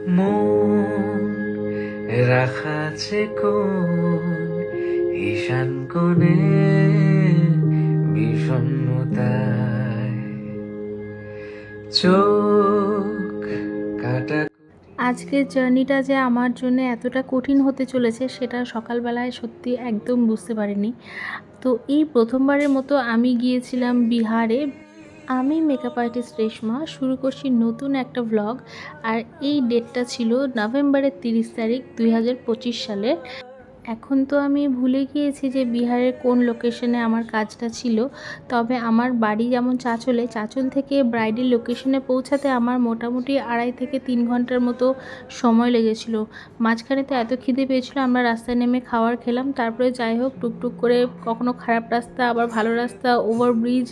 মন রাখা আছে কোন ঈশান কোণে বিষণ্ণতায় চোখ কাটা। আজকের জার্নিটা যে আমার জন্য এতটা কঠিন হতে চলেছে সেটা সকালবেলায় সত্যি একদম বুঝতে পারিনি। তো এই প্রথমবারের মতো আমি গিয়েছিলাম বিহারে। আমি মেকআপ আর্টিস্ট রেশমা শুরু করছি নতুন একটা ভ্লগ। আর এই ডেটটা ছিল নভেম্বরের 30 তারিখ 2025 সালের। এখন তো আমি ভুলে গিয়েছি যে বিহারের কোন লোকেশনে আমার কাজটা ছিল। তবে আমার বাড়ি যেমন চাঁচল থেকে ব্রাইডের লোকেশনে পৌঁছাতে আমার মোটামুটি 2.5 থেকে 3 ঘন্টার মতো সময় লেগেছিল। মাঝখানে তো এত খিদে পেয়েছিল, আমরা রাস্তায় নেমে খাবার খেলাম। তারপরে যাই হোক, টুকটুক করে কখনো খারাপ রাস্তা, আবার ভালো রাস্তা, ওভারব্রিজ,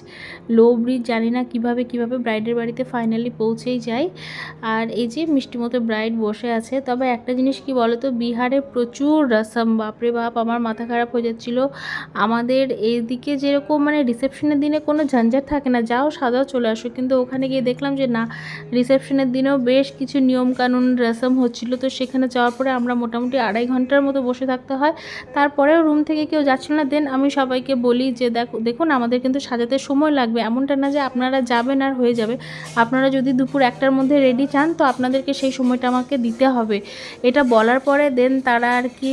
লো ব্রিজ, জানি না কিভাবে ব্রাইডের বাড়িতে ফাইনালি পৌঁছেই যাই। আর এই যে মিষ্টিমতো ব্রাইড বসে আছে। তবে একটা জিনিস কি বলো তো, বিহারে প্রচুর রসম, বাপরে বাপ, আমার মাথা খারাপ হয়ে যাচ্ছিলো। আমাদের এইদিকে যেরকম মানে রিসেপশনের দিনে কোনো ঝঞ্ঝাট থাকে না, যাও সাদাও চলে আসো, কিন্তু ওখানে গিয়ে দেখলাম যে না, রিসেপশনের দিনেও বেশ কিছু নিয়মকানুন রসম হচ্ছিলো। তো সেখানে যাওয়ার পরে আমরা মোটামুটি 2.5 ঘন্টার মতো বসে থাকতে হয়। তারপরেও রুম থেকে কেউ যাচ্ছিল না। দেন আমি সবাইকে বলি যে দেখুন আমাদের কিন্তু সাজাতে সময় লাগবে, এমনটা না যে আপনারা যাবেন আর হয়ে যাবে। আপনারা যদি দুপুর 1টার মধ্যে রেডি চান তো আপনাদেরকে সেই সময়টা আমাকে দিতে হবে। এটা বলার পরে দেন তারা আর কি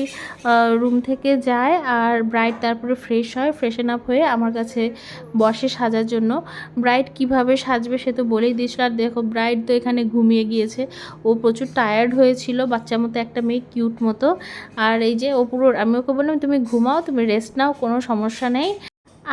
রুম থেকে যায়, আর ব্রাইড তারপরে ফ্রেশ হয়, ফ্রেশন আপ হয়ে আমার কাছে বসে সাজার জন্য। ব্রাইড কিভাবে সাজবে সে তো বলেই দিয়েছিল। আর দেখো, ব্রাইড তো এখানে ঘুমিয়ে গিয়েছে, ও প্রচুর টায়ার্ড হয়েছিল, বাচ্চা মতো একটা মেয়ে, কিউট মতো। আর এই যে ও পুরো, আমি ওকে বললাম তুমি ঘুমাও, তুমি রেস্ট নাও, কোনো সমস্যা নেই।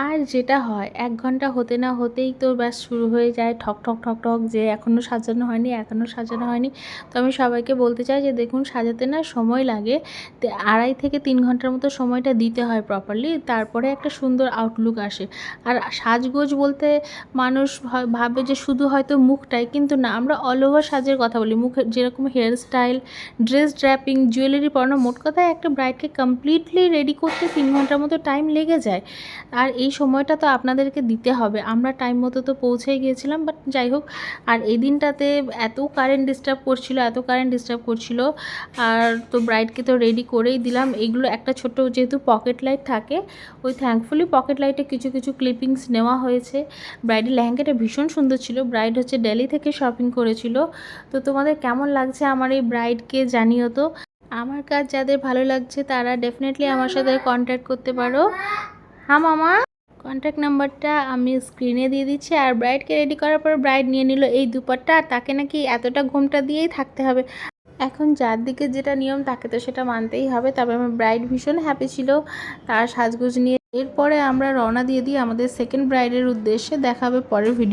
আর যেটা হয়, 1 ঘন্টা হতে না হতেই তো ব্যাস শুরু হয়ে যায় ঠক ঠক ঠক ঠক, যে এখনও সাজানো হয়নি, এখনও সাজানো হয়নি। তো আমি সবাইকে বলতে চাই যে দেখুন, সাজাতে না সময় লাগে 2.5 থেকে 3 ঘন্টার মতো সময়টা দিতে হয় প্রপারলি, তারপরে একটা সুন্দর আউটলুক আসে। আর সাজগোজ বলতে মানুষ ভাবে যে শুধু হয়তো মুখটাই, কিন্তু না, আমরা অল ওভার সাজের কথা বলি। মুখের যেরকম hair style, dress draping, jewellery পরানো, মোট কথায় একটা ব্রাইডকে কমপ্লিটলি রেডি করতে 3 ঘন্টার মতো টাইম লেগে যায়। আর এই সময়টা তো আপনাদেরকে দিতে হবে। আমরা টাইম মতো তো পৌঁছেই গিয়েছিলাম, বাট যাই হোক। আর এই দিনটাতে এত কারেন্ট ডিস্টার্ব করছিল। আর তো ব্রাইডকে তো রেডি করেই দিলাম। এইগুলো একটা ছোট্ট যেহেতু পকেট লাইট থাকে, ওই থ্যাঙ্কফুলি পকেট লাইটে কিছু ক্লিপিংস নেওয়া হয়েছে। ব্রাইডের লেহেঙ্গাটা ভীষণ সুন্দর ছিল, ব্রাইড হচ্ছে দিল্লি থেকে শপিং করেছিল। তো তোমাদের কেমন লাগছে আমার এই ব্রাইডকে জানিও তো। আমার কাজ যাদের ভালো লাগছে তারা ডেফিনেটলি আমার সাথে কন্ট্যাক্ট করতে পারো। হ্যাঁ মামা, কন্ট্যাক্ট নাম্বারটা আমি স্ক্রিনে দিয়ে দিচ্ছি। আর ব্রাইডকে রেডি করার পর ব্রাইড নিয়ে নিল এই দুপাট্টা, আর তাকে নাকি এতটা ঘোমটা দিয়েই থাকতে হবে। এখন যার দিকে যেটা নিয়ম তাকে তো সেটা মানতেই হবে। তবে আমার ব্রাইড ভীষণ হ্যাপি ছিল তার সাজগোজ নিয়ে। এরপরে আমরা রওনা দিয়ে দিই আমাদের সেকেন্ড ব্রাইডের উদ্দেশ্যে। দেখা হবে পরের ভিডিও।